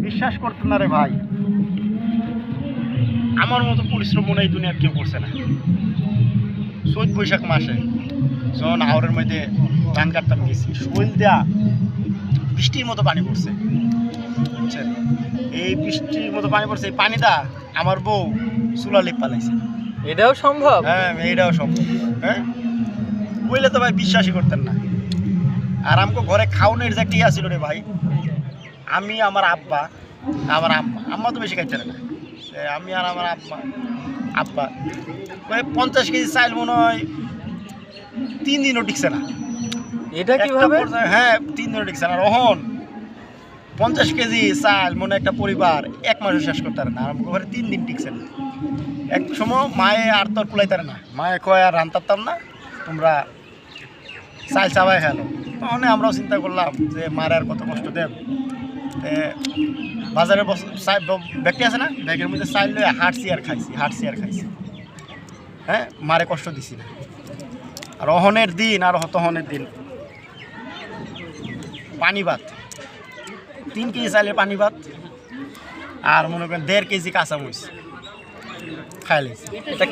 বিশ্বাস করতেন না রে ভাই, আমার মতো পরিশ্রম মনে এই দুনিয়ার কেউ করছে না। চৈত বৈশাখ মাসে যখন আওয়ারের মধ্যে ধান কাটতাম গেছি, শৈল দেয়া বৃষ্টির মতো পানি পড়ছে, বুঝছেন? এই বৃষ্টির মতো পানি পড়ছে, এই পানিটা আমার বউ চুলা লেপ পালাইছে। এটাও সম্ভব? হ্যাঁ, এইটাও সম্ভব। হ্যাঁ, বইলে তো ভাই বিশ্বাসই করতেন না। আর আমাকে ঘরে খাওয়ানোর যে একটা ইয়া ছিল রে ভাই, আমি আমার আব্বা, আমার আম্মা, আম্মা তো বেশি খাইতে না, আমি আর আমার আব্বা মানে 50 কেজি চাইল মনে হয় 3 দিনও টিকছে না। এটা কিভাবে? হ্যাঁ, 3 দিনও টিকছে না। রহন 50 কেজি চাল মনে একটা পরিবার 1 মাসও শেষ করতে পারে না, আর আমার ঘরে 3 দিন টিকছে না। এক সময় মায়ে আর তোর কুলাইতে না, মায়ে কয় আর রান্তারতাম না, তোমরা চাল চাবাই খেলো। তখন আমরাও চিন্তা করলাম যে মারে আর কত কষ্ট দেব। বাজারে ব্যাগটি আছে না, ব্যাগের মধ্যে চাল লয়ে হাঁটছি আর খাইছি। হ্যাঁ, মারে কষ্ট দিছি না। আর অহনের দিন আর হতহনের দিন পানি ভাত, 3 কেজি চালের পানি ভাত আর মনে করেন 1.5 কেজি কাঁচামরিচ খাইলেছি। এটা